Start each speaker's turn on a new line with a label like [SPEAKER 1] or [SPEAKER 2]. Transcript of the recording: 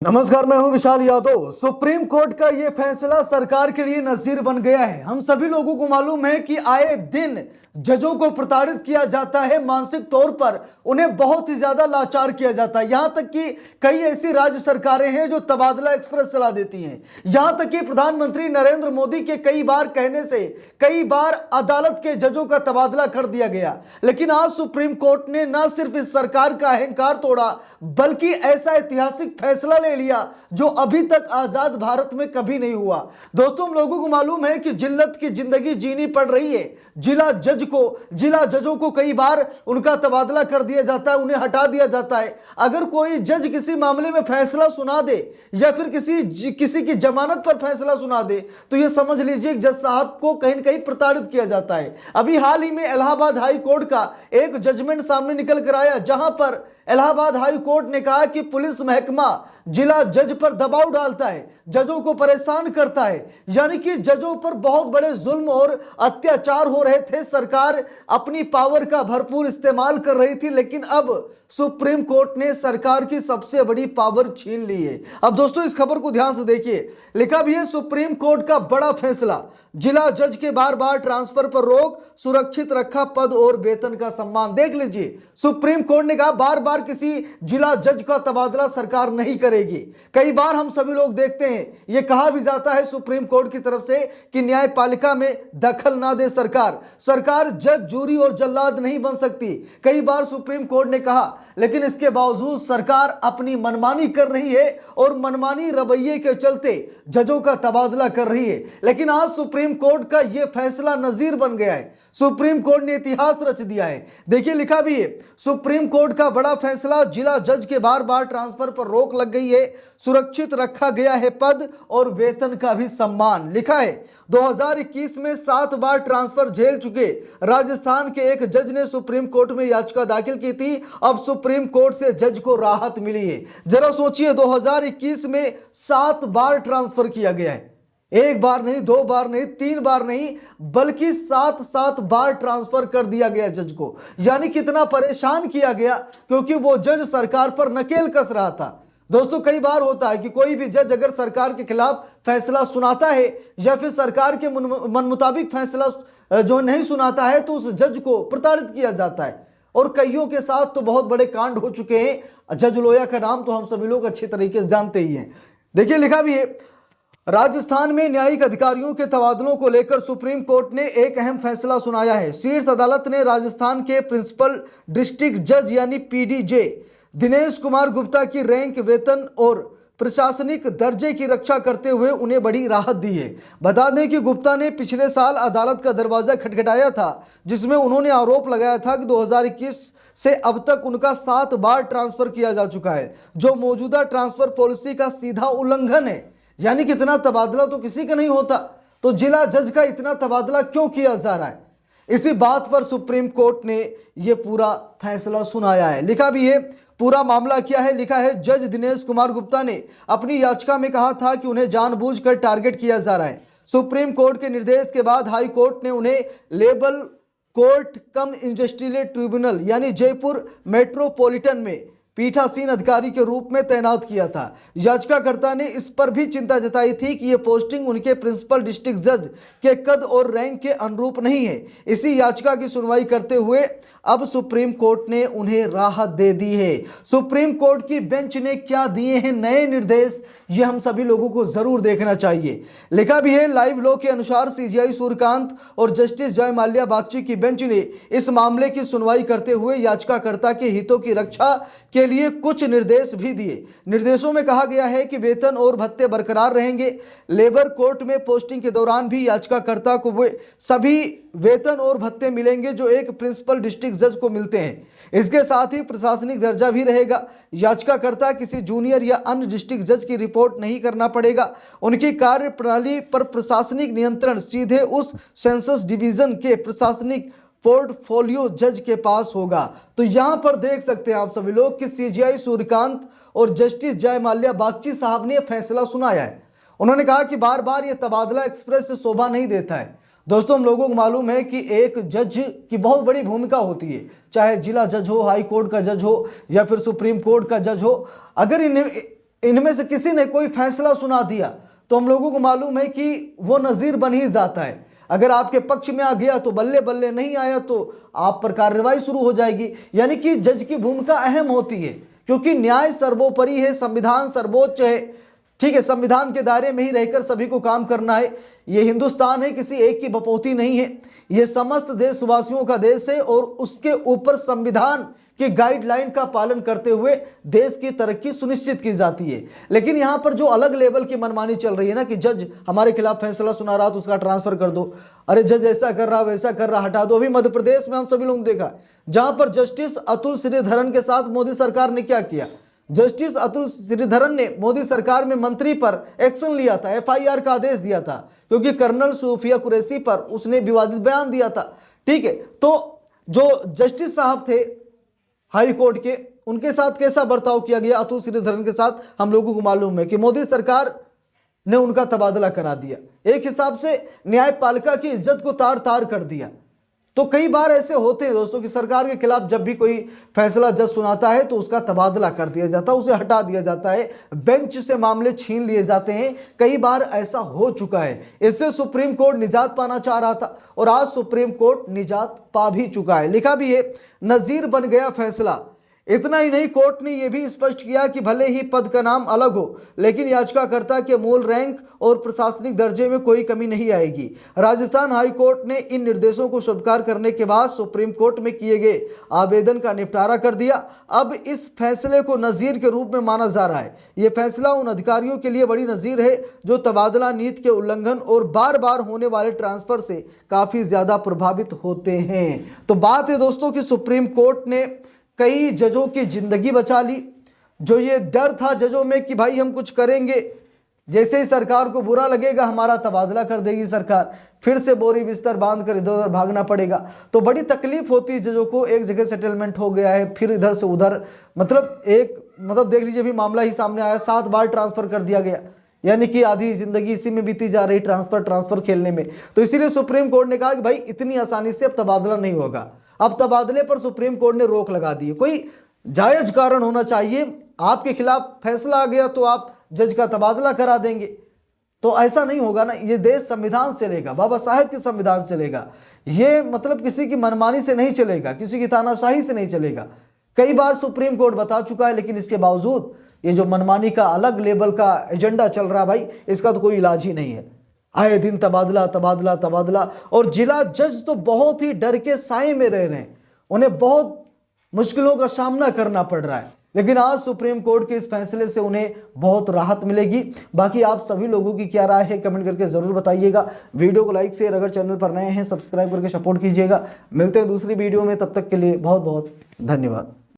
[SPEAKER 1] नमस्कार, मैं हूं विशाल यादव। सुप्रीम कोर्ट का यह फैसला सरकार के लिए नजीर बन गया है। हम सभी लोगों को मालूम है कि आए दिन जजों को प्रताड़ित किया जाता है, मानसिक तौर पर उन्हें बहुत ही ज्यादा लाचार किया जाता है। यहां तक कि कई ऐसी राज्य सरकारें हैं जो तबादला एक्सप्रेस चला देती हैं। यहां तक कि प्रधानमंत्री नरेंद्र मोदी के कई बार कहने से कई बार अदालत के जजों का तबादला कर दिया गया। लेकिन आज सुप्रीम कोर्ट ने न सिर्फ इस सरकार का अहंकार तोड़ा, बल्कि ऐसा ऐतिहासिक फैसला ले लिया जो अभी तक आजाद भारत में कभी नहीं हुआ। दोस्तों, हम लोगों को मालूम है कि जिल्लत की जिंदगी जीनी पड़ रही है। जिला जजों को कई बार उनका तबादला कर दिया जाता है, उन्हें हटा दिया जाता है। अगर कोई जज किसी मामले में फैसला सुना दे या फिर किसी की जमानत पर फैसला सुना दे तो यह समझ लीजिए जज साहब को कहीं न कहीं प्रताड़ित किया जाता है। अभी हाल ही में इलाहाबाद हाई कोर्ट का एक जजमेंट सामने निकल कर आया, जहां पर इलाहाबाद हाई कोर्ट ने कहा कि पुलिस महकमा जिला जज पर दबाव डालता है, जजों को परेशान करता है। यानी कि जजों पर बहुत बड़े जुल्म और अत्याचार हो रहे थे। सरकार अपनी पावर का भरपूर इस्तेमाल कर रही थी, लेकिन अब सुप्रीम कोर्ट ने सरकार की सबसे बड़ी पावर छीन ली है। अब दोस्तों, इस खबर को ध्यान से देखिए। लिखा भी है, सुप्रीम कोर्ट का बड़ा फैसला, जिला जज के बार बार ट्रांसफर पर रोक, सुरक्षित रखा पद और वेतन का सम्मान। देख लीजिए, सुप्रीम कोर्ट ने कहा बार बार किसी जिला जज का तबादला सरकार नहीं करेगी। कई बार हम सभी लोग देखते हैं, यह कहा भी जाता है सुप्रीम कोर्ट की तरफ से कि न्यायपालिका में दखल ना दे सरकार जज, जूरी और जल्लाद नहीं बन सकती। कई बार सुप्रीम कोर्ट ने कहा, लेकिन इसके बावजूद सरकार अपनी मनमानी कर रही है और मनमानी रवैये के चलते जजों का तबादला कर रही है। लेकिन आज सुप्रीम कोर्ट का यह फैसला नजीर बन गया है। सुप्रीम कोर्ट ने इतिहास रच दिया है। देखिए, लिखा भी है, सुप्रीम कोर्ट का बड़ा फैसला, जिला जज के बार बार ट्रांसफर पर रोक लग गई है, सुरक्षित रखा गया है पद और वेतन का भी सम्मान। लिखा है, 2021 में 7 बार ट्रांसफर झेल चुके राजस्थान के एक जज ने सुप्रीम कोर्ट में याचिका दाखिल की थी। अब सुप्रीम कोर्ट से जज को राहत मिली है। जरा सोचिए, 2021 में 7 बार ट्रांसफर किया गया है। एक बार नहीं, 2 बार नहीं, 3 बार नहीं, बल्कि 7 बार ट्रांसफर कर दिया गया जज को। यानी कितना परेशान किया गया, क्योंकि वो जज सरकार पर नकेल कस रहा था। दोस्तों, कई बार होता है कि कोई भी जज अगर सरकार के खिलाफ फैसला सुनाता है या फिर सरकार के मन मुताबिक फैसला जो नहीं सुनाता है, तो उस जज को प्रताड़ित किया जाता है। और कईयों के साथ तो बहुत बड़े कांड हो चुके हैं। जज लोया का नाम तो हम सभी लोग अच्छी तरीके से जानते ही हैं। देखिए, लिखा भी है, राजस्थान में न्यायिक अधिकारियों के तबादलों को लेकर सुप्रीम कोर्ट ने एक अहम फैसला सुनाया है। शीर्ष अदालत ने राजस्थान के प्रिंसिपल डिस्ट्रिक्ट जज यानी पीडीजे दिनेश कुमार गुप्ता की रैंक, वेतन और प्रशासनिक दर्जे की रक्षा करते हुए उन्हें बड़ी राहत दी है। बता दें कि गुप्ता ने पिछले साल अदालत का दरवाजा खटखटाया था, जिसमें उन्होंने आरोप लगाया था कि 2021 से अब तक उनका 7 बार ट्रांसफर किया जा चुका है, जो मौजूदा ट्रांसफर पॉलिसी का सीधा उल्लंघन है। यानी कि इतना तबादला तो किसी का नहीं होता, तो जिला जज का इतना तबादला क्यों किया जा रहा है? इसी बात पर सुप्रीम कोर्ट ने यह पूरा फैसला सुनाया है। लिखा भी है, पूरा मामला क्या है। लिखा है, जज दिनेश कुमार गुप्ता ने अपनी याचिका में कहा था कि उन्हें जानबूझकर टारगेट किया जा रहा है। सुप्रीम कोर्ट के निर्देश के बाद हाई कोर्ट ने उन्हें लेबर कोर्ट कम इंडस्ट्रियल ट्रिब्यूनल यानी जयपुर मेट्रोपॉलिटन में पीठासीन अधिकारी के रूप में तैनात किया था। याचिकाकर्ता ने इस पर भी चिंता जताई थी कि यह पोस्टिंग उनके प्रिंसिपल डिस्ट्रिक्ट जज के कद और रैंक के अनुरूप नहीं है। इसी याचिका की सुनवाई करते हुए अब सुप्रीम कोर्ट ने उन्हें राहत दे दी है। सुप्रीम कोर्ट की बेंच ने क्या दिए हैं नए निर्देश, ये हम सभी लोगों को जरूर देखना चाहिए। लिखा भी है, लाइव लॉ के अनुसार सीजीआई सूर्यकांत और जस्टिस जय माल्या बागची की बेंच ने इस मामले की सुनवाई करते हुए याचिकाकर्ता के हितों की रक्षा के लिए कुछ निर्देश भी दिए। निर्देशों में कहा गया है कि वेतन और भत्ते बरकरार रहेंगे। लेबर कोर्ट में पोस्टिंग के दौरान भी याचिकाकर्ता को वे सभी वेतन और भत्ते मिलेंगे जो एक प्रिंसिपल डिस्ट्रिक्ट जज को मिलते हैं। इसके साथ ही प्रशासनिक दर्जा भी रहेगा। याचिकाकर्ता किसी जूनियर या अन्य डिस्ट्रिक्ट जज की रिपोर्ट नहीं करना पड़ेगा। उनकी कार्य प्रणाली पर प्रशासनिक नियंत्रण सीधे उस सेंसस डिवीजन के प्रशासनिक पोर्टफोलियो जज के पास होगा। तो यहां पर देख सकते हैं आप सभी लोग कि सीजीआई सूर्यकांत और जस्टिस जय माल्या बागची साहब ने फैसला सुनाया है। उन्होंने कहा कि बार बार यह तबादला एक्सप्रेस से शोभा नहीं देता है। दोस्तों, हम लोगों को मालूम है कि एक जज की बहुत बड़ी भूमिका होती है, चाहे जिला जज हो, हाई कोर्ट का जज हो या फिर सुप्रीम कोर्ट का जज हो। अगर इनमें से किसी ने कोई फैसला सुना दिया तो हम लोगों को मालूम है कि वो नज़ीर बन ही जाता है। अगर आपके पक्ष में आ गया तो बल्ले बल्ले, नहीं आया तो आप पर कार्रवाई शुरू हो जाएगी। यानी कि जज की भूमिका अहम होती है, क्योंकि न्याय सर्वोपरि है, संविधान सर्वोच्च है। ठीक है, संविधान के दायरे में ही रहकर सभी को काम करना है। ये हिंदुस्तान है, किसी एक की बपौती नहीं है, ये समस्त देशवासियों का देश है और उसके ऊपर संविधान की गाइडलाइन का पालन करते हुए देश की तरक्की सुनिश्चित की जाती है। लेकिन यहाँ पर जो अलग लेवल की मनमानी चल रही है ना, कि जज हमारे खिलाफ फैसला सुना रहा तो उसका ट्रांसफर कर दो, अरे जज ऐसा कर रहा वैसा कर रहा, हटा दो। अभी मध्य प्रदेश में हम सभी लोग देखा, जहां पर जस्टिस अतुल श्रीधरन के साथ मोदी सरकार ने क्या किया। जस्टिस अतुल श्रीधरन ने मोदी सरकार में मंत्री पर एक्शन लिया था, FIR का आदेश दिया था, क्योंकि कर्नल सूफिया कुरैशी पर उसने विवादित बयान दिया था। ठीक है, तो जो जस्टिस साहब थे हाई कोर्ट के, उनके साथ कैसा बर्ताव किया गया अतुल श्रीधरन के साथ, हम लोगों को मालूम है कि मोदी सरकार ने उनका तबादला करा दिया। एक हिसाब से न्यायपालिका की इज्जत को तार तार कर दिया। तो कई बार ऐसे होते हैं दोस्तों कि सरकार के खिलाफ जब भी कोई फैसला जज सुनाता है तो उसका तबादला कर दिया जाता है, उसे हटा दिया जाता है, बेंच से मामले छीन लिए जाते हैं। कई बार ऐसा हो चुका है। इससे सुप्रीम कोर्ट निजात पाना चाह रहा था और आज सुप्रीम कोर्ट निजात पा भी चुका है। लिखा भी है, नज़ीर बन गया फैसला। इतना ही नहीं, कोर्ट ने यह भी स्पष्ट किया कि भले ही पद का नाम अलग हो, लेकिन याचिकाकर्ता के मूल रैंक और प्रशासनिक दर्जे में कोई कमी नहीं आएगी। राजस्थान हाई कोर्ट ने इन निर्देशों को स्वीकार करने के बाद सुप्रीम कोर्ट में किए गए आवेदन का निपटारा कर दिया। अब इस फैसले को नज़ीर के रूप में माना जा रहा है। यह फैसला उन अधिकारियों के लिए बड़ी नज़ीर है जो तबादला नीति के उल्लंघन और बार बार होने वाले ट्रांसफर से काफ़ी ज़्यादा प्रभावित होते हैं। तो बात है दोस्तों कि सुप्रीम कोर्ट ने कई जजों की जिंदगी बचा ली। जो ये डर था जजों में कि भाई हम कुछ करेंगे, जैसे ही सरकार को बुरा लगेगा हमारा तबादला कर देगी सरकार, फिर से बोरी बिस्तर बांध कर इधर उधर भागना पड़ेगा। तो बड़ी तकलीफ होती है जजों को। एक जगह सेटलमेंट हो गया है, फिर इधर से उधर, मतलब देख लीजिए, अभी मामला ही सामने आया, 7 बार ट्रांसफर कर दिया गया। यानी कि आधी जिंदगी इसी में बीती जा रही, ट्रांसफर खेलने में। तो इसीलिए सुप्रीम कोर्ट ने कहा कि भाई इतनी आसानी से अब तबादला नहीं होगा। अब तबादले पर सुप्रीम कोर्ट ने रोक लगा दी है। कोई जायज कारण होना चाहिए। आपके खिलाफ फैसला आ गया तो आप जज का तबादला करा देंगे, तो ऐसा नहीं होगा ना। ये देश संविधान से चलेगा, बाबा साहेब के संविधान से चलेगा। ये मतलब किसी की मनमानी से नहीं चलेगा, किसी की तानाशाही से नहीं चलेगा। कई बार सुप्रीम कोर्ट बता चुका है, लेकिन इसके बावजूद ये जो मनमानी का अलग लेवल का एजेंडा चल रहा है भाई, इसका तो कोई इलाज ही नहीं है। आए दिन तबादला तबादला तबादला, और जिला जज तो बहुत ही डर के साए में रह रहे हैं, उन्हें बहुत मुश्किलों का सामना करना पड़ रहा है। लेकिन आज सुप्रीम कोर्ट के इस फैसले से उन्हें बहुत राहत मिलेगी। बाकी आप सभी लोगों की क्या राय है कमेंट करके जरूर बताइएगा। वीडियो को लाइक शेयर, अगर चैनल पर नए हैं सब्सक्राइब करके सपोर्ट कीजिएगा। मिलते हैं दूसरी वीडियो में, तब तक के लिए बहुत बहुत धन्यवाद।